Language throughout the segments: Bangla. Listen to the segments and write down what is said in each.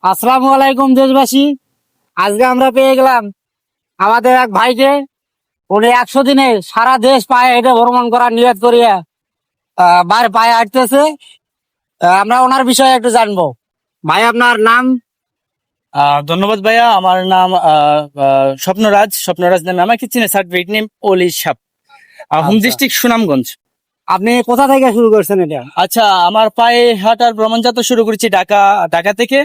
আসসালামু আলাইকুম দেশবাসী। আজকে আমরা পেয়ে গেলাম আমাদের এক ভাইকে। উনি 100 দিনে সারা দেশ পায়ে হেঁটে ভ্রমণ করার নিয়ত করিয়া বাইরে পায়ে হাঁটতেছে। আমরা ওনার বিষয়ে একটু জানবো। ভাই, আপনার নাম? ধন্যবাদ ভাইয়া। আমার নাম স্বপ্নরাজ। স্বপ্নরাজ নামে আমাকে চিনে সার্টিফিকেট নেম অলি সাপ, হোম আচ্ছা, ডিস্ট্রিক্ট সুনামগঞ্জ। আপনি কোথা থেকে শুরু করছেন এটা? আচ্ছা, আমার পায়ে হাঁটার ভ্রমণ যাত্রা শুরু করেছি ঢাকা থেকে।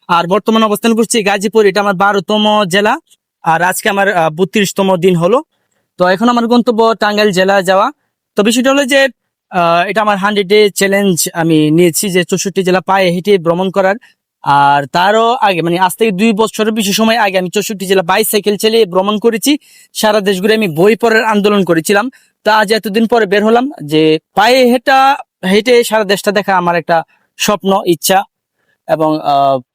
আর বর্তমানে অবস্থান করছি গাজীপুর। এটা আমার 12তম জেলা। আর আজকে আমার 32তম দিন হলো। তো এখন আমার গন্তব্য টাঙ্গাইল জেলা যাওয়া। তো বিষয়টা হলো যে এটা আমার 100 ডে চ্যালেঞ্জ আমি নিয়েছি, যে 64 জেলা পায়ে হেঁটে ভ্রমণ করার। আর তারও আগে, মানে আজ থেকে 2 বছরের বেশি সময় আগে আমি 64 জেলা বাইসাইকেল চালিয়ে ভ্রমণ করেছি। সারা দেশ ঘুরে আমি বই পড়ার আন্দোলন করেছিলাম। তা আজ এতদিন পরে বের হলাম, যে পায়ে হেঁটে সারা দেশটা দেখা আমার একটা স্বপ্ন, ইচ্ছা। এবং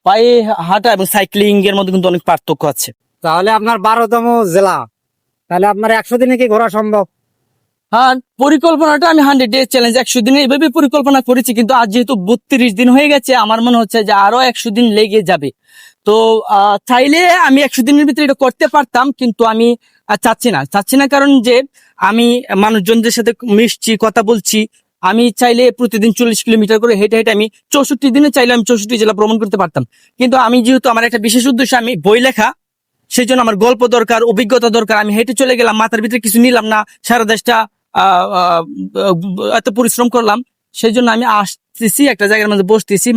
পায়ে হাঁটা এবং সাইক্লিং এর মধ্যে কিন্তু অনেক পার্থক্য আছে। তাহলে আপনার 12তম জেলা, তাহলে আপনার 100 দিনে কি ঘোরা সম্ভব? হ্যাঁ, পরিকল্পনাটা আমি 100 ডে চ্যালেঞ্জ 100 দিনে এইভাবে পরিকল্পনা করেছি, কিন্তু আজ যেহেতু 32 দিন হয়ে গেছে, আমার মনে হচ্ছে যে আরো 100 দিন লেগে যাবে। তো চাইলে আমি 100 দিনের ভিতরে এটা করতে পারতাম, কিন্তু আমি চাচ্ছি না কারণ যে আমি মানুষজনদের সাথে মিশছি, কথা বলছি। আমি চাইলে প্রতিদিন 40 কিলোমিটার করে হেঁটে হেঁটে আমি 64 দিনে চাইলে আমি 64 জেলা ভ্রমণ করতে পারতাম। কিন্তু আমি যেহেতু আমার একটা বিশেষ উদ্দেশ্য, আমি বই লেখা, সেই জন্য আমার গল্প দরকার, অভিজ্ঞতা দরকার। আমি হেঁটে চলে গেলাম, মাথার ভিতরে কিছু নিলাম না, সারা দেশটা আহ, আহ, এত পরিশ্রম করলাম। সেই জন্য আমি আসতেছি, একটা জায়গার মধ্যে বসতেছি,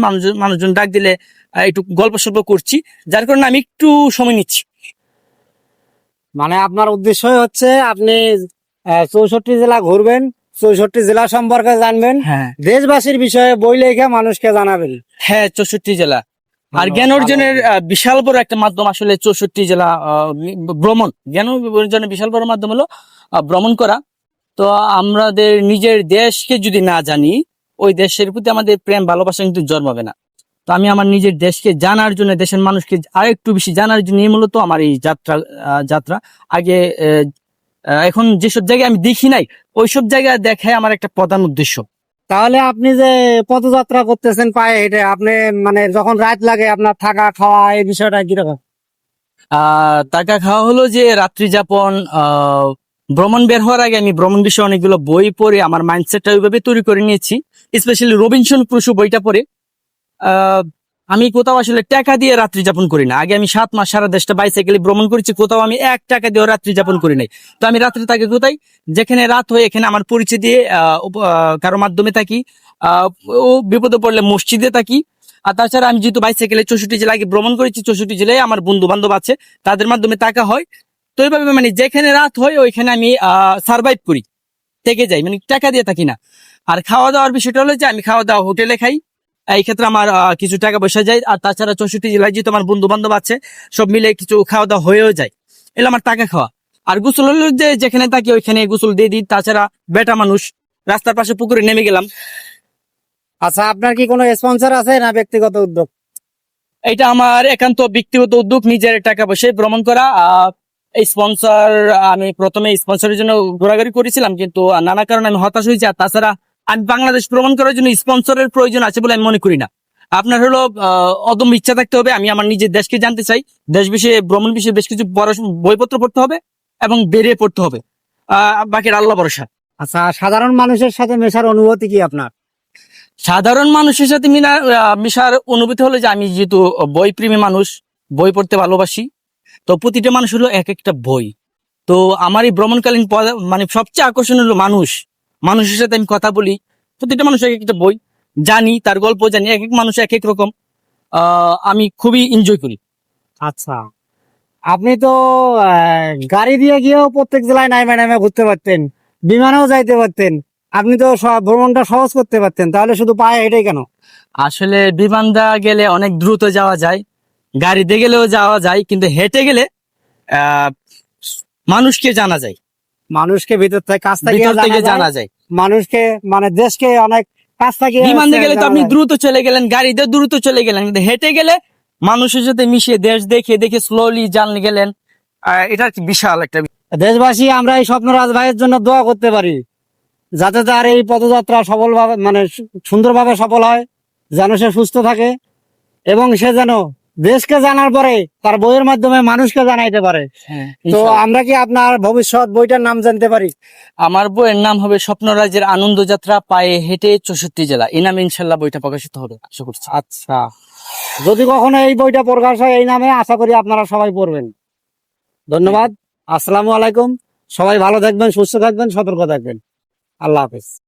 মানুষজন ডাক দিলে একটু গল্প সল্প করছি, যার কারণে আমি একটু সময় নিচ্ছি। মানে আপনার উদ্দেশ্যই হচ্ছে আপনি 64 জেলা ঘুরবেন, 64 জেলা সম্পর্কে জানবেন, হ্যাঁ, দেশবাসীর বিষয়ে বই লেখা মানুষকে জানাবেন। হ্যাঁ, 64 জেলা। আর ধন্যবাদ, জ্ঞান ভালো। অর্জনের বিশাল বড় একটা মাধ্যম আসলে 64 জেলা ভ্রমণ। জ্ঞান অর্জনের বিশাল বড় মাধ্যম হলো ভ্রমণ করা। তো আমাদের নিজের দেশকে যদি না জানি, ওই দেশের প্রতি আমাদের প্রেম ভালোবাসা কিন্তু জন্মাবে না। তো আমি আমার নিজের দেশকে জানার জন্য, দেশের মানুষকে আরেকটু বেশি জানার জন্য মূলত আমার এই যাত্রা। আগে এখন যেসব জায়গায় আমি দেখি নাই, ওইসব জায়গা দেখাই আমার একটা প্রধান উদ্দেশ্য। তাহলে আপনি যে পদযাত্রা করতেছেন পায়ে হেঁটে, আপনি মানে যখন রাত লাগে আপনার থাকা খাওয়া এই বিষয়টা কিরকম? টাকা খাওয়া হলো যে রাত্রি যাপন। ভ্রমণ বের হওয়ার আগে আমি ভ্রমণ বিষয়ে অনেকগুলো বই পড়ে আমার মাইন্ডসেটটা ওইভাবে তৈরি করে নিয়েছি। স্পেশালি রবিনসন ক্রুশো বইটা পড়ে আহ আমি কোথাও আসলে টাকা দিয়ে রাত্রি যাপন করি না। আগে আমি 7 মাস সারা দেশটা বাইসাইকেলে ভ্রমণ করেছি, কোথাও আমি 1 টাকা দিয়েও রাত্রি যাপন করি নাই। তো আমি রাত্রে থাকি কোথায়? যেখানে রাত হয় এখানে আমার পরিচয় দিয়ে কারো মাধ্যমে থাকি। আহ ও বিপদে পড়লে মসজিদে থাকি। আর তাছাড়া আমি যেহেতু বাইসাইকেলে 64 জেলা আগে ভ্রমণ করেছি, 64 জেলায় আমার বন্ধু বান্ধব আছে, তাদের মাধ্যমে থাকা হয়। তো এইভাবে মানে যেখানে রাত হয় ওইখানে আমি সার্ভাইভ করি, থেকে যাই, মানে টাকা দিয়ে থাকি না। আর খাওয়া দাওয়ার বিষয়টা হলো যে আমি খাওয়া দাওয়া হোটেলে খাই। এই ক্ষেত্রে আমার কিছু টাকা পয়সা যায়। আর তাছাড়া 64 জেলায় যেহেতু আমার বন্ধু বান্ধব আছে, সব মিলে কিছু খাওয়া দাওয়া হয়েও যায়। এগুলো আমার টাকা খাওয়া। আর গোসল হলো যে যেখানে থাকি ওইখানে গোসল দিয়ে দিই। তাছাড়া বেটা মানুষ, রাস্তার পাশে পুকুরে নেমে গেলাম। আচ্ছা, আপনার কি কোনো স্পন্সর আছে না ব্যক্তিগত উদ্যোগ? এটা আমার একান্ত ব্যক্তিগত উদ্যোগ, নিজের টাকা পয়সায় ভ্রমণ করা। এই স্পন্সর, আমি প্রথমে স্পন্সরের জন্য ঘোরাঘুরি করেছিলাম, কিন্তু নানা কারণে আমি হতাশ হয়েছি। আর তাছাড়া আমি বাংলাদেশ ভ্রমণ করার জন্য স্পন্সরের প্রয়োজন আছে বলে আমি মনে করি না। আপনার হলো অদম্য ইচ্ছা থাকতে হবে। আমি আমার নিজের দেশকে জানতে চাই, দেশ বিষয়ে, ভ্রমণ বিষয়ে বেশ কিছু বইপত্র পড়তে হবে এবং বেরিয়ে পড়তে হবে। বাকির আল্লাহ ভরসা। আচ্ছা, সাধারণ মানুষের সাথে মেশার অনুভূতি কি আপনার? সাধারণ মানুষের সাথে মিশার অনুভূতি হলো যে আমি যেহেতু বই প্রেমী মানুষ, বই পড়তে ভালোবাসি। তো প্রতিটা মানুষ হলো এক একটা বই। তো আমার এই ভ্রমণকালীন মানে সবচেয়ে আকর্ষণ হলো মানুষের সাথে আমি কথা বলি। প্রতিটা মানুষ এক একটা বই জানি, তার গল্প জানি, এক এক মানুষ এক এক রকম। আমি খুবই এনজয় করি। আচ্ছা, আপনি তো গাড়ি দিয়ে গিয়েও প্রত্যেক জেলায় নাইমে নাইমে ঘুরতে পারতেন, বিমানেও যাইতে পারতেন। আপনি তো ভ্রমণটা সহজ করতে পারতেন, তাহলে শুধু পায়ে হেঁটে কেন? আসলে বিমানটা গেলে অনেক দ্রুত যাওয়া যায়, গাড়িতে গেলেও যাওয়া যায়, কিন্তু হেঁটে গেলে আহ মানুষকে জানা যায়, মানুষকে ভিতর থেকে কাছ থেকে ভিতর থেকে জানা যায়। জানা যায়। মানুষকে মানে দেশকে অনেক কাছ থেকে বিমানে গেলে তো জানা আপনি যায়। দ্রুত চলে গেলেন, গাড়িতে দ্রুত চলে গেলেন, কিন্তু হেঁটে গেলে মানুষের সাথে মিশে দেশ দেখে দেখে স্লোলি জানলে গেলেন। এটা কি বিশাল একটা দেশবাসী, আমরা এই স্বপ্নরাজ ভাইয়ের জন্য দোয়া করতে পারি, যাতে তার এই পদযাত্রা সফলভাবে মানে সুন্দরভাবে সফল হয়, যেন সে সুস্থ থাকে এবং সে যেন দেশকে জানার পরে তার বইয়ের মাধ্যমে মানুষকে জানাইতে পারে। হ্যাঁ, তো ইনশাআল্লাহ। আমরা কি আপনার ভবিষ্যৎ বইটার নাম জানতে পারি? আমার বইয়ের নাম হবে স্বপ্নরাজ্যের আনন্দ যাত্রা, পায়ে হেঁটে 64 জেলা। এই নামে ইনশাল্লাহ বইটা প্রকাশিত হবে আশা করছি। আচ্ছা, যদি কখনো এই বইটা প্রকাশ হয় এই নামে, আশা করি আপনারা সবাই পড়বেন। ধন্যবাদ। আসসালামু আলাইকুম। সবাই ভালো থাকবেন, সুস্থ থাকবেন, সতর্ক থাকবেন। আল্লাহ হাফেজ।